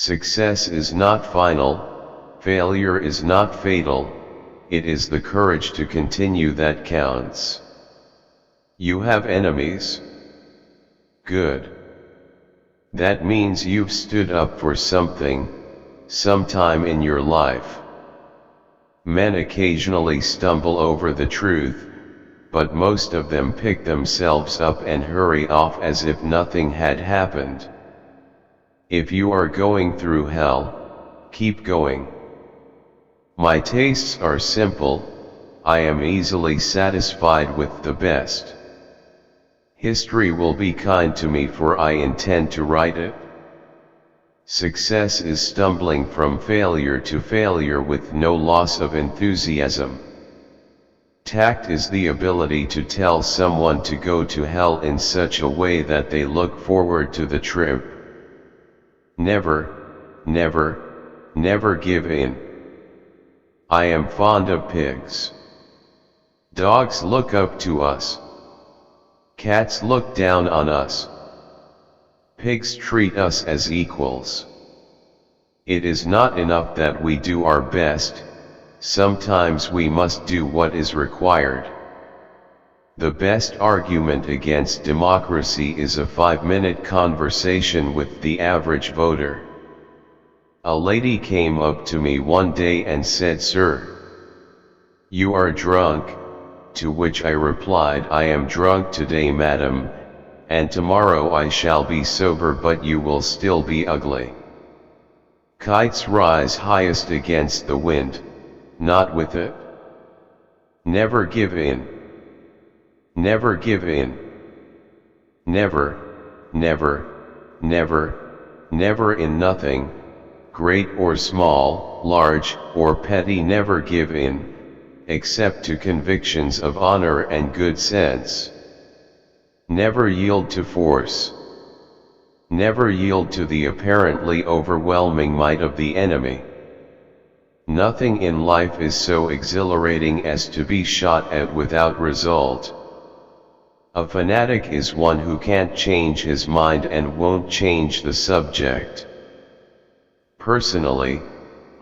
Success is not final, failure is not fatal, it is the courage to continue that counts. You have enemies? Good. That means you've stood up for something, sometime in your life. Men occasionally stumble over the truth, but most of them pick themselves up and hurry off as if nothing had happened. If you are going through hell, keep going. My tastes are simple, I am easily satisfied with the best. History will be kind to me for I intend to write it. Success is stumbling from failure to failure with no loss of enthusiasm. Tact is the ability to tell someone to go to hell in such a way that they look forward to the trip. Never, never, never give in. I am fond of pigs. Dogs look up to us. Cats look down on us. Pigs treat us as equals. It is not enough that we do our best, sometimes we must do what is required. The best argument against democracy is a 5-minute conversation with the average voter. A lady came up to me one day and said, "Sir, you are drunk," to which I replied, "I am drunk today, madam, and tomorrow I shall be sober, but you will still be ugly." Kites rise highest against the wind, not with it. Never give in. Never give in. Never, never, never, never in nothing, great or small, large or petty, never give in, except to convictions of honor and good sense. Never yield to force. Never yield to the apparently overwhelming might of the enemy. Nothing in life is so exhilarating as to be shot at without result. A fanatic is one who can't change his mind and won't change the subject. Personally,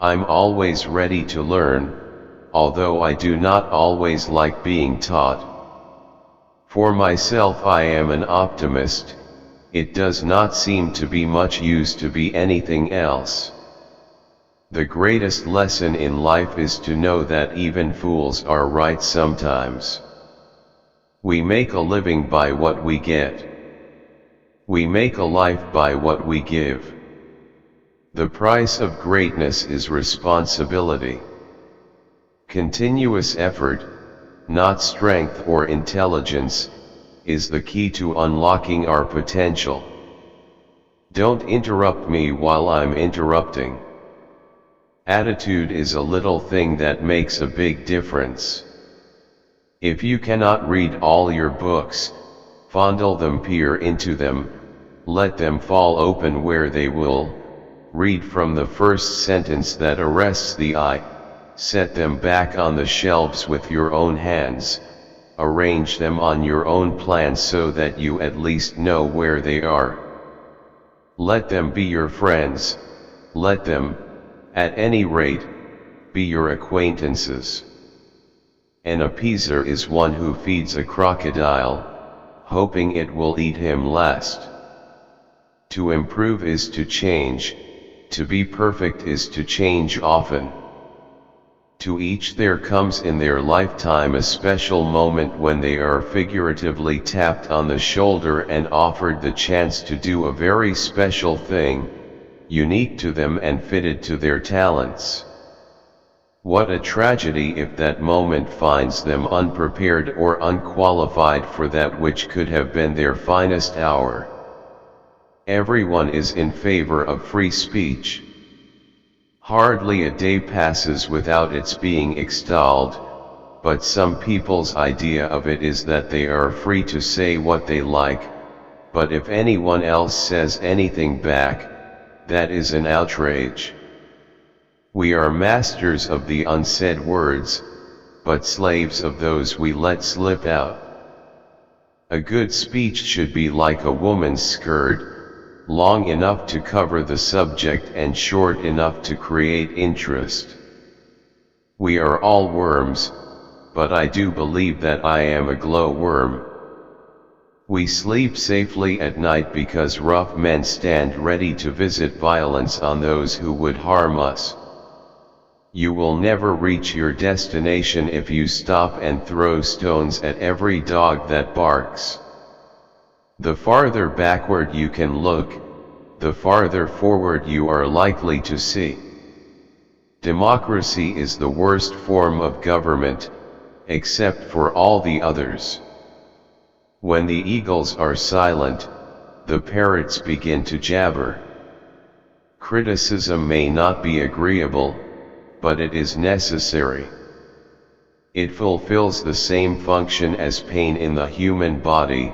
I'm always ready to learn, although I do not always like being taught. For myself, I am an optimist. It does not seem to be much use to be anything else. The greatest lesson in life is to know that even fools are right sometimes. We make a living by what we get. We make a life by what we give. The price of greatness is responsibility. Continuous effort, not strength or intelligence, is the key to unlocking our potential. Don't interrupt me while I'm interrupting. Attitude is a little thing that makes a big difference. If you cannot read all your books, fondle them, peer into them, let them fall open where they will, read from the first sentence that arrests the eye, set them back on the shelves with your own hands, arrange them on your own plan so that you at least know where they are. Let them be your friends, let them, at any rate, be your acquaintances. An appeaser is one who feeds a crocodile, hoping it will eat him last. To improve is to change, to be perfect is to change often. To each there comes in their lifetime a special moment when they are figuratively tapped on the shoulder and offered the chance to do a very special thing, unique to them and fitted to their talents. What a tragedy if that moment finds them unprepared or unqualified for that which could have been their finest hour. Everyone is in favor of free speech. Hardly a day passes without its being extolled, but some people's idea of it is that they are free to say what they like, but if anyone else says anything back, that is an outrage. We are masters of the unsaid words, but slaves of those we let slip out. A good speech should be like a woman's skirt, long enough to cover the subject and short enough to create interest. We are all worms, but I do believe that I am a glowworm. We sleep safely at night because rough men stand ready to visit violence on those who would harm us. You will never reach your destination if you stop and throw stones at every dog that barks. The farther backward you can look, the farther forward you are likely to see. Democracy is the worst form of government, except for all the others. When the eagles are silent, the parrots begin to jabber. Criticism may not be agreeable, but it is necessary. It fulfills the same function as pain in the human body.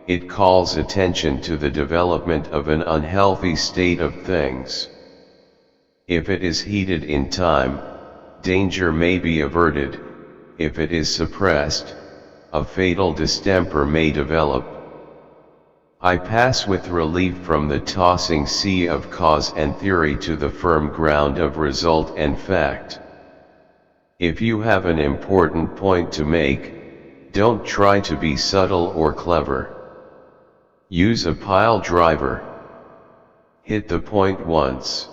It calls attention to the development of an unhealthy state of things. If it is heeded in time, danger may be averted. If it is suppressed, a fatal distemper may develop. I pass with relief from the tossing sea of cause and theory to the firm ground of result and fact. If you have an important point to make, don't try to be subtle or clever. Use a pile driver. Hit the point once.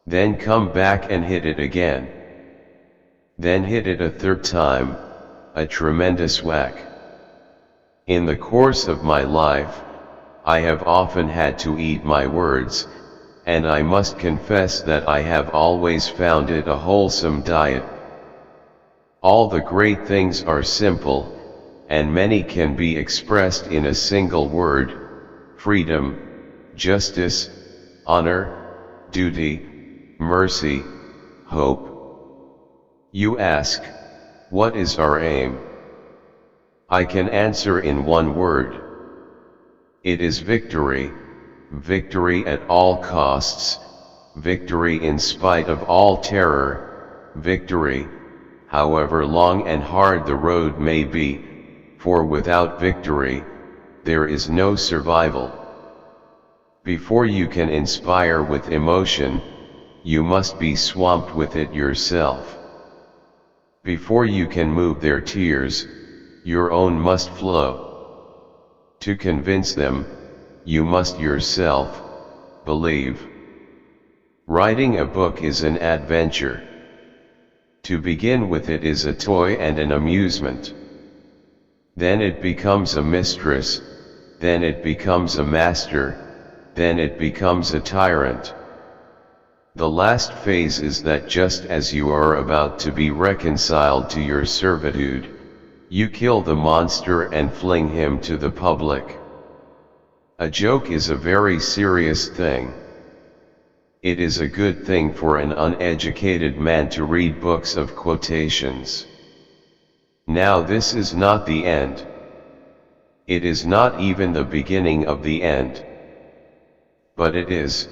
Then come back and hit it again. Then hit it a third time, a tremendous whack. In the course of my life, I have often had to eat my words, and I must confess that I have always found it a wholesome diet. All the great things are simple, and many can be expressed in a single word: freedom, justice, honor, duty, mercy, hope. You ask, what is our aim? I can answer in one word. It is victory, victory at all costs, victory in spite of all terror, victory, however long and hard the road may be, for without victory, there is no survival. Before you can inspire with emotion, you must be swamped with it yourself. Before you can move their tears, your own must flow. To convince them, you must yourself believe. Writing a book is an adventure. To begin with, it is a toy and an amusement. Then it becomes a mistress, then it becomes a master, then it becomes a tyrant. The last phase is that just as you are about to be reconciled to your servitude, you kill the monster and fling him to the public. A joke is a very serious thing. It is a good thing for an uneducated man to read books of quotations. Now this is not the end. It is not even the beginning of the end. But it is,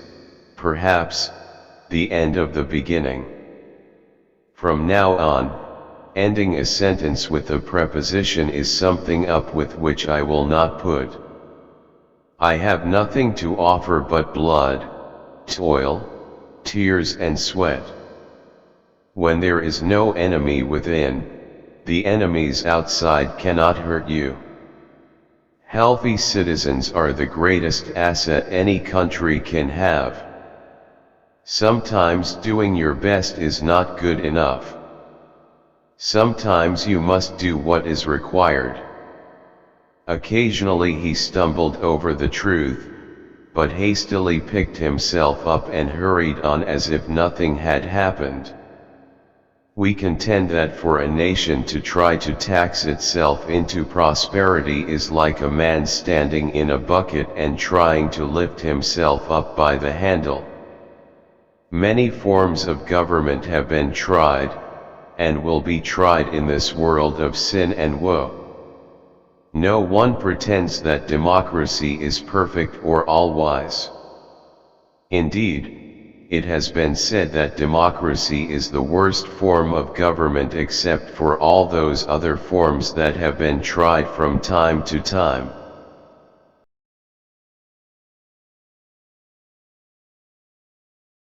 perhaps, the end of the beginning. From now on, ending a sentence with a preposition is something up with which I will not put. I have nothing to offer but blood, toil, tears and sweat. When there is no enemy within, the enemies outside cannot hurt you. Healthy citizens are the greatest asset any country can have. Sometimes doing your best is not good enough. Sometimes you must do what is required. Occasionally he stumbled over the truth, but hastily picked himself up and hurried on as if nothing had happened. We contend that for a nation to try to tax itself into prosperity is like a man standing in a bucket and trying to lift himself up by the handle. Many forms of government have been tried, and will be tried in this world of sin and woe. No one pretends that democracy is perfect or all-wise. Indeed, it has been said that democracy is the worst form of government except for all those other forms that have been tried from time to time.